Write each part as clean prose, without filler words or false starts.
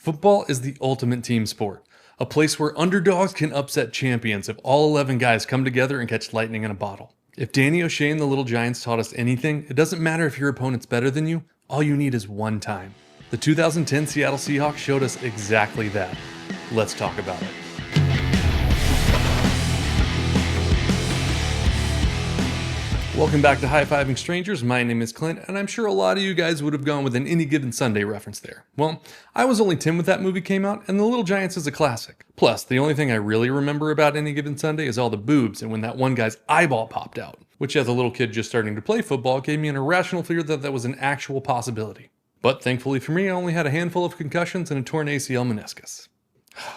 Football is the ultimate team sport, a place where underdogs can upset champions if all 11 guys come together and catch lightning in a bottle. If Danny O'Shea and the Little Giants taught us anything, it doesn't matter if your opponent's better than you, all you need is one time. The 2010 Seattle Seahawks showed us exactly that. Let's talk about it. Welcome back to High-Fiving Strangers. My name is Clint, and I'm sure a lot of you guys would have gone with an Any Given Sunday reference there. Well, I was only 10 when that movie came out, and The Little Giants is a classic. Plus, the only thing I really remember about Any Given Sunday is all the boobs and when that one guy's eyeball popped out, which as a little kid just starting to play football gave me an irrational fear that that was an actual possibility. But thankfully for me, I only had a handful of concussions and a torn ACL meniscus.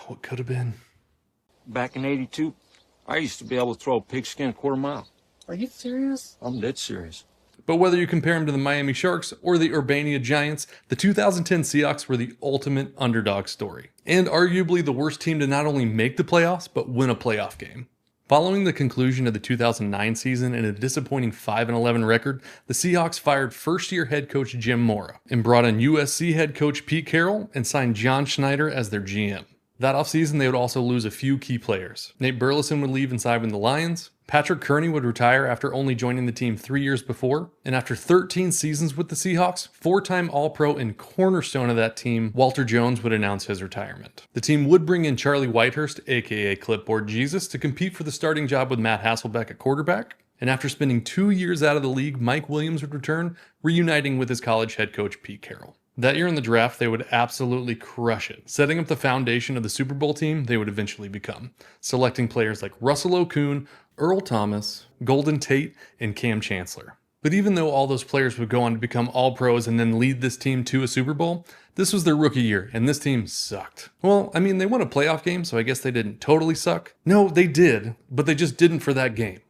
What could have been? Back in '82, I used to be able to throw a pigskin a quarter mile. Are you serious? I'm dead serious. But whether you compare them to the Miami Sharks or the Urbania Giants, the 2010 Seahawks were the ultimate underdog story, and arguably the worst team to not only make the playoffs, but win a playoff game. Following the conclusion of the 2009 season and a disappointing 5-11 record, the Seahawks fired first-year head coach Jim Mora and brought in USC head coach Pete Carroll and signed John Schneider as their GM. That offseason, they would also lose a few key players. Nate Burleson would leave and sign with the Lions. Patrick Kearney would retire after only joining the team 3 years before. And after 13 seasons with the Seahawks, four-time All-Pro and cornerstone of that team, Walter Jones would announce his retirement. The team would bring in Charlie Whitehurst, aka Clipboard Jesus, to compete for the starting job with Matt Hasselbeck at quarterback. And after spending 2 years out of the league, Mike Williams would return, reuniting with his college head coach Pete Carroll. That year in the draft, they would absolutely crush it, setting up the foundation of the Super Bowl team they would eventually become, selecting players like Russell Okung, Earl Thomas, Golden Tate, and Cam Chancellor. But even though all those players would go on to become All-Pros and then lead this team to a Super Bowl, this was their rookie year, and this team sucked. Well, I mean, they won a playoff game, so I guess they didn't totally suck. No, they did, but they just didn't for that game.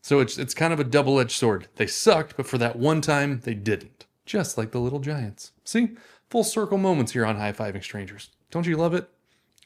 So it's kind of a double-edged sword. They sucked, but for that one time, they didn't. Just like the Little Giants. See? Full circle moments here on High-Fiving Strangers. Don't you love it?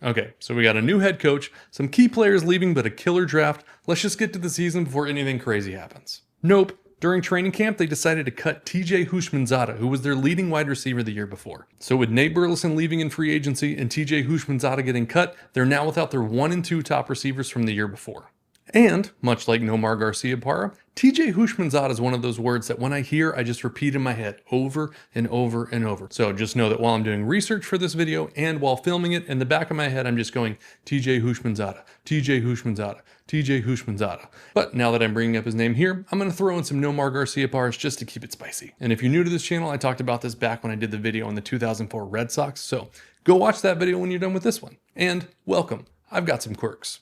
Okay, so we got a new head coach, some key players leaving, but a killer draft. Let's just get to the season before anything crazy happens. Nope. During training camp, they decided to cut TJ Houshmandzadeh, who was their leading wide receiver the year before. So with Nate Burleson leaving in free agency and TJ Houshmandzadeh getting cut, they're now without their 1 and 2 top receivers from the year before. And, much like Nomar Garcia-Parra, TJ Houshmandzadeh is one of those words that when I hear, I just repeat in my head over and over and over. So just know that while I'm doing research for this video and while filming it, in the back of my head, I'm just going TJ Houshmandzadeh, TJ Houshmandzadeh, TJ Houshmandzadeh. But now that I'm bringing up his name here, I'm going to throw in some Nomar Garcia-Parras just to keep it spicy. And if you're new to this channel, I talked about this back when I did the video on the 2004 Red Sox. So go watch that video when you're done with this one. And welcome. I've got some quirks.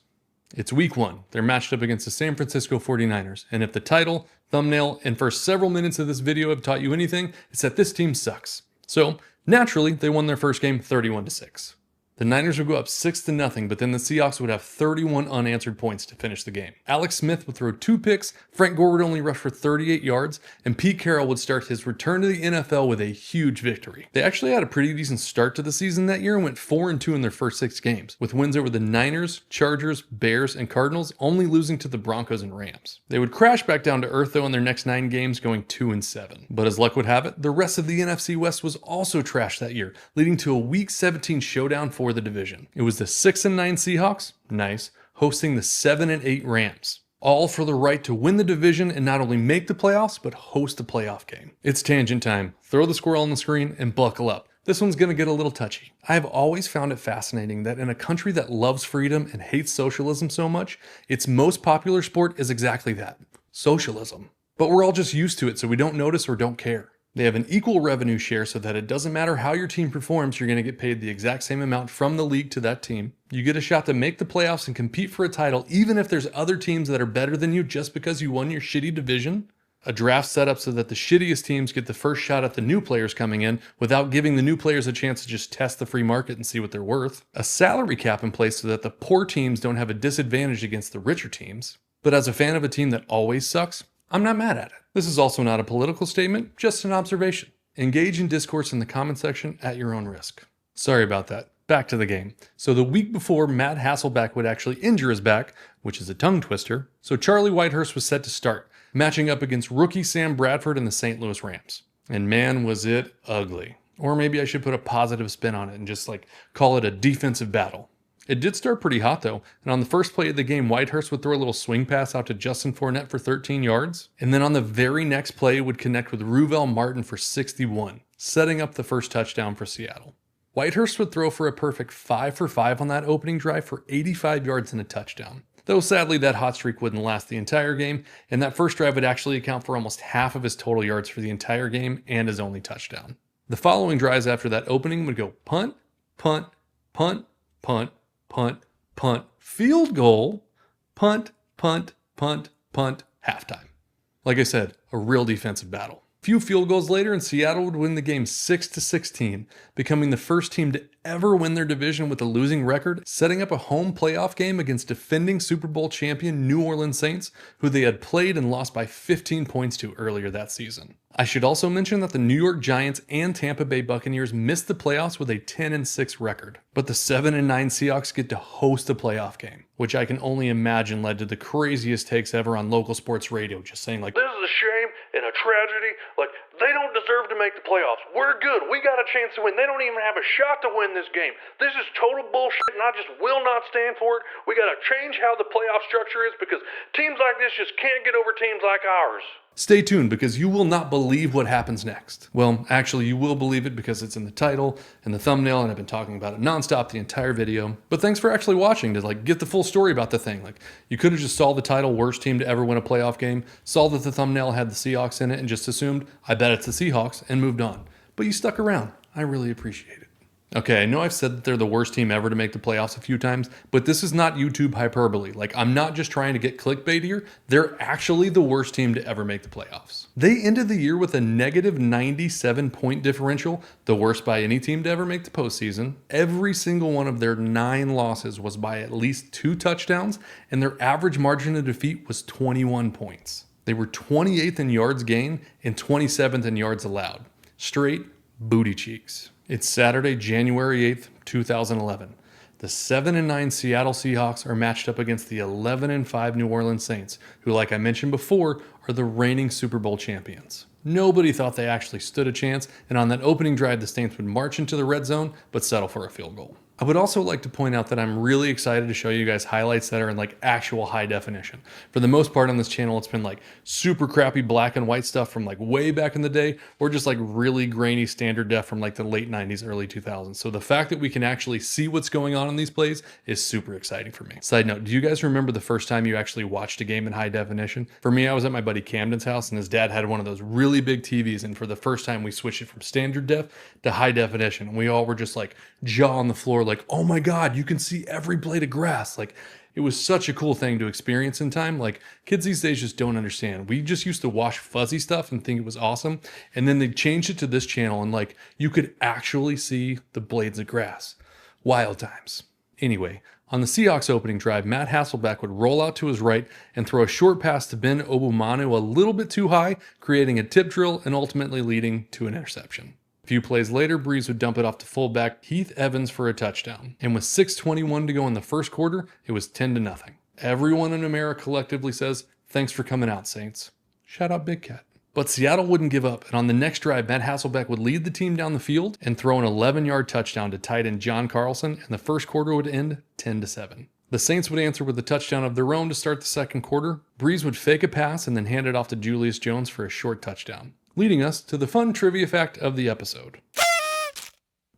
It's week 1. They're matched up against the San Francisco 49ers. And if the title, thumbnail, and first several minutes of this video have taught you anything, it's that this team sucks. So, naturally, they won their first game 31-6. The Niners would go up 6-0, but then the Seahawks would have 31 unanswered points to finish the game. Alex Smith would throw 2 picks, Frank Gore would only rush for 38 yards, and Pete Carroll would start his return to the NFL with a huge victory. They actually had a pretty decent start to the season that year and went 4-2 in their first 6 games, with wins over the Niners, Chargers, Bears, and Cardinals, only losing to the Broncos and Rams. They would crash back down to earth though in their next 9 games, going 2-7. But as luck would have it, the rest of the NFC West was also trash that year, leading to a Week 17 showdown for the division. It was the 6-9 Seahawks, nice, hosting the 7-8 Rams. All for the right to win the division and not only make the playoffs, but host a playoff game. It's tangent time. Throw the squirrel on the screen and buckle up. This one's going to get a little touchy. I've always found it fascinating that in a country that loves freedom and hates socialism so much, its most popular sport is exactly that, socialism. But we're all just used to it, so we don't notice or don't care. They have an equal revenue share so that it doesn't matter how your team performs, you're going to get paid the exact same amount from the league to that team. You get a shot to make the playoffs and compete for a title even if there's other teams that are better than you just because you won your shitty division. A draft set up so that the shittiest teams get the first shot at the new players coming in without giving the new players a chance to just test the free market and see what they're worth. A salary cap in place so that the poor teams don't have a disadvantage against the richer teams. But as a fan of a team that always sucks, I'm not mad at it. This is also not a political statement, just an observation. Engage in discourse in the comment section at your own risk. Sorry about that. Back to the game. So the week before, Matt Hasselbeck would actually injure his back, which is a tongue twister, so Charlie Whitehurst was set to start, matching up against rookie Sam Bradford and the St. Louis Rams. And man, was it ugly. Or maybe I should put a positive spin on it and just like call it a defensive battle. It did start pretty hot though, and on the first play of the game, Whitehurst would throw a little swing pass out to Justin Fournette for 13 yards, and then on the very next play, it would connect with Ruvel Martin for 61, setting up the first touchdown for Seattle. Whitehurst would throw for a perfect 5 for 5 on that opening drive for 85 yards and a touchdown. Though sadly that hot streak wouldn't last the entire game, and that first drive would actually account for almost half of his total yards for the entire game and his only touchdown. The following drives after that opening would go punt, punt, punt, punt, punt, punt, field goal, punt, punt, punt, punt, halftime. Like I said, a real defensive battle. A few field goals later, and Seattle would win the game 6-16, becoming the first team to ever win their division with a losing record, setting up a home playoff game against defending Super Bowl champion New Orleans Saints, who they had played and lost by 15 points to earlier that season. I should also mention that the New York Giants and Tampa Bay Buccaneers missed the playoffs with a 10-6 record, but the 7-9 Seahawks get to host a playoff game, which I can only imagine led to the craziest takes ever on local sports radio, just saying like, "This is a shame and a tragedy. Like, they don't deserve to make the playoffs. We're good. We got a chance to win. They don't even have a shot to win this game. This is total bullshit, and I just will not stand for it. We got to change how the playoff structure is because teams like this just can't get over teams like ours." Stay tuned because you will not believe what happens next. Well, actually, you will believe it because it's in the title and the thumbnail, and I've been talking about it nonstop the entire video. But thanks for actually watching to like get the full story about the thing. Like, you could have just saw the title, worst team to ever win a playoff game, saw that the thumbnail had the Seahawks in it, and just assumed, I bet it's the Seahawks, and moved on. But you stuck around. I really appreciate it. Okay, I know I've said that they're the worst team ever to make the playoffs a few times, but this is not YouTube hyperbole. Like, I'm not just trying to get clickbait here. They're actually the worst team to ever make the playoffs. They ended the year with a negative 97 point differential, the worst by any team to ever make the postseason. Every single one of their 9 losses was by at least 2 touchdowns, and their average margin of defeat was 21 points. They were 28th in yards gained and 27th in yards allowed. Straight booty cheeks. It's Saturday, January 8th, 2011. The 7-9 Seattle Seahawks are matched up against the 11-5 New Orleans Saints, who, like I mentioned before, are the reigning Super Bowl champions. Nobody thought they actually stood a chance, and on that opening drive, the Saints would march into the red zone, but settle for a field goal. I would also like to point out that I'm really excited to show you guys highlights that are in like actual high definition. For the most part on this channel, it's been like super crappy black and white stuff from like way back in the day, or just like really grainy standard def from like the late 90s, early 2000s. So the fact that we can actually see what's going on in these plays is super exciting for me. Side note, do you guys remember the first time you actually watched a game in high definition? For me, I was at my buddy Camden's house and his dad had one of those really big TVs, and for the first time we switched it from standard def to high definition. And we all were just like jaw on the floor, like, oh my God, you can see every blade of grass. Like, it was such a cool thing to experience in time. Like, kids these days just don't understand. We just used to watch fuzzy stuff and think it was awesome. And then they changed it to this channel and like, you could actually see the blades of grass. Wild times. Anyway, on the Seahawks opening drive, Matt Hasselbeck would roll out to his right and throw a short pass to Ben Obumanu a little bit too high, creating a tip drill and ultimately leading to an interception. A few plays later, Breeze would dump it off to fullback Heath Evans for a touchdown. And with 6:21 to go in the first quarter, it was 10-0. Everyone in America collectively says, thanks for coming out, Saints. Shout out Big Cat. But Seattle wouldn't give up, and on the next drive, Matt Hasselbeck would lead the team down the field and throw an 11-yard touchdown to tight end John Carlson, and the first quarter would end 10-7. The Saints would answer with a touchdown of their own to start the second quarter. Breeze would fake a pass and then hand it off to Julius Jones for a short touchdown, leading us to the fun trivia fact of the episode.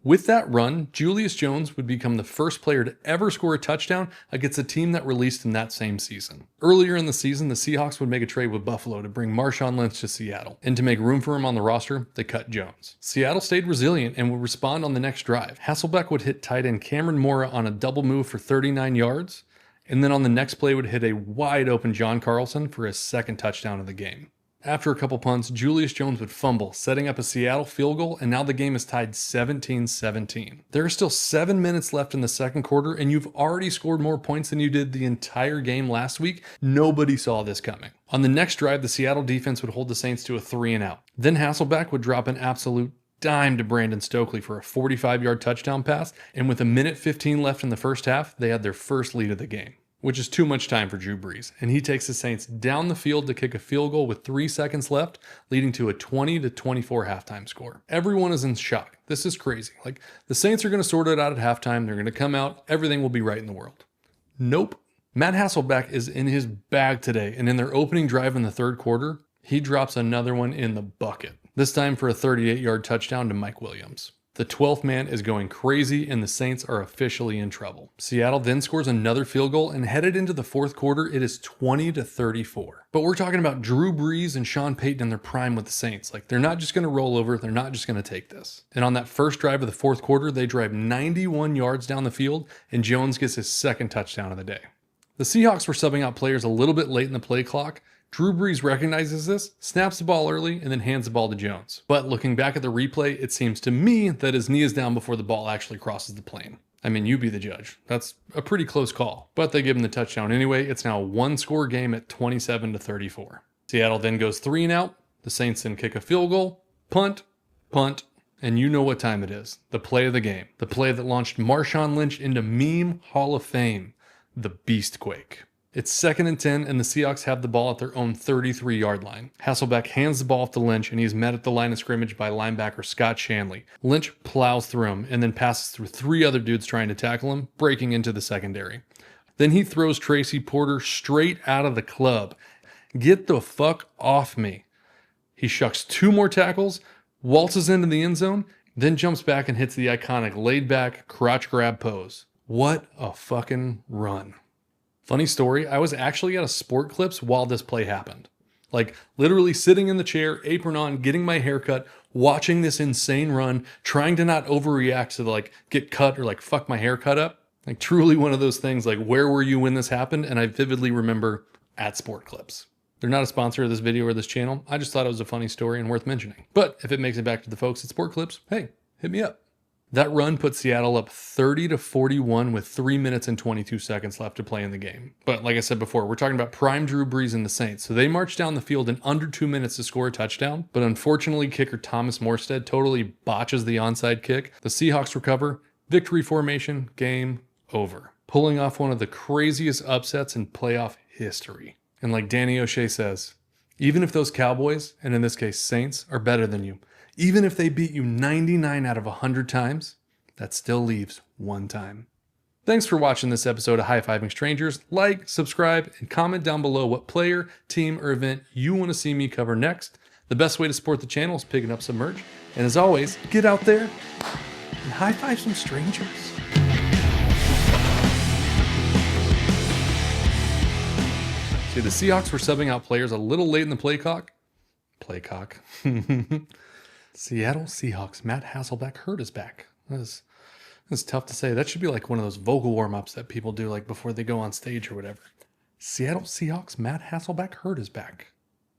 With that run, Julius Jones would become the first player to ever score a touchdown against a team that released him that same season. Earlier in the season, the Seahawks would make a trade with Buffalo to bring Marshawn Lynch to Seattle, and to make room for him on the roster, they cut Jones. Seattle stayed resilient and would respond on the next drive. Hasselbeck would hit tight end Cameron Mora on a double move for 39 yards, and then on the next play would hit a wide open John Carlson for his second touchdown of the game. After a couple punts, Julius Jones would fumble, setting up a Seattle field goal, and now the game is tied 17-17. There are still 7 minutes left in the second quarter, and you've already scored more points than you did the entire game last week. Nobody saw this coming. On the next drive, the Seattle defense would hold the Saints to a 3-and-out. Then Hasselbeck would drop an absolute dime to Brandon Stokely for a 45-yard touchdown pass, and with 1:15 left in the first half, they had their first lead of the game. which is too much time for Drew Brees, and he takes the Saints down the field to kick a field goal with 3 seconds left, leading to a 20-24 halftime score. Everyone is in shock. This is crazy. Like, the Saints are going to sort it out at halftime. They're going to come out. Everything will be right in the world. Nope. Matt Hasselbeck is in his bag today, and in their opening drive in the third quarter, he drops another one in the bucket, this time for a 38-yard touchdown to Mike Williams. The 12th man is going crazy, and the Saints are officially in trouble. Seattle then scores another field goal, and headed into the fourth quarter, it is 20-34. But we're talking about Drew Brees and Sean Payton in their prime with the Saints. Like, they're not just going to roll over. They're not just going to take this. And on that first drive of the fourth quarter, they drive 91 yards down the field, and Jones gets his second touchdown of the day. The Seahawks were subbing out players a little bit late in the play clock. Drew Brees recognizes this, snaps the ball early, and then hands the ball to Jones. But looking back at the replay, it seems to me that his knee is down before the ball actually crosses the plane. I mean, you be the judge. That's a pretty close call. But they give him the touchdown anyway. It's now a one-score game at 27-34. Seattle then goes 3 and out. The Saints then kick a field goal, punt, and you know what time it is. The play of the game. The play that launched Marshawn Lynch into meme Hall of Fame. The Beastquake. It's 2nd and 10, and the Seahawks have the ball at their own 33-yard line. Hasselbeck hands the ball off to Lynch, and he's met at the line of scrimmage by linebacker Scott Shanley. Lynch plows through him and then passes through 3 other dudes trying to tackle him, breaking into the secondary. Then he throws Tracy Porter straight out of the club. Get the fuck off me. He shucks 2 more tackles, waltzes into the end zone, then jumps back and hits the iconic laid-back crotch grab pose. What a fucking run. Funny story, I was actually at a Sport Clips while this play happened. Like, literally sitting in the chair, apron on, getting my hair cut, watching this insane run, trying to not overreact to like get cut or like fuck my hair cut up. Like, truly one of those things, like, where were you when this happened? And I vividly remember at Sport Clips. They're not a sponsor of this video or this channel. I just thought it was a funny story and worth mentioning. But if it makes it back to the folks at Sport Clips, hey, hit me up. That run put Seattle up 30-41 with 3 minutes and 22 seconds left to play in the game. But like I said before, we're talking about prime Drew Brees and the Saints. So they marched down the field in under 2 minutes to score a touchdown. But unfortunately, kicker Thomas Morstead totally botches the onside kick. The Seahawks recover. Victory formation. Game over. Pulling off one of the craziest upsets in playoff history. And like Danny O'Shea says, even if those Cowboys, and in this case Saints, are better than you, even if they beat you 99 out of 100 times, that still leaves 1 time. Thanks for watching this episode of High Fiving Strangers. Like, subscribe, and comment down below what player, team, or event you want to see me cover next. The best way to support the channel is picking up some merch. And as always, get out there and high five some strangers. See, the Seahawks were subbing out players a little late in the play clock. Seattle Seahawks, Matt Hasselbeck hurt his back. That's tough to say. That should be like one of those vocal warm-ups that people do like before they go on stage or whatever. Seattle Seahawks, Matt Hasselbeck hurt his back.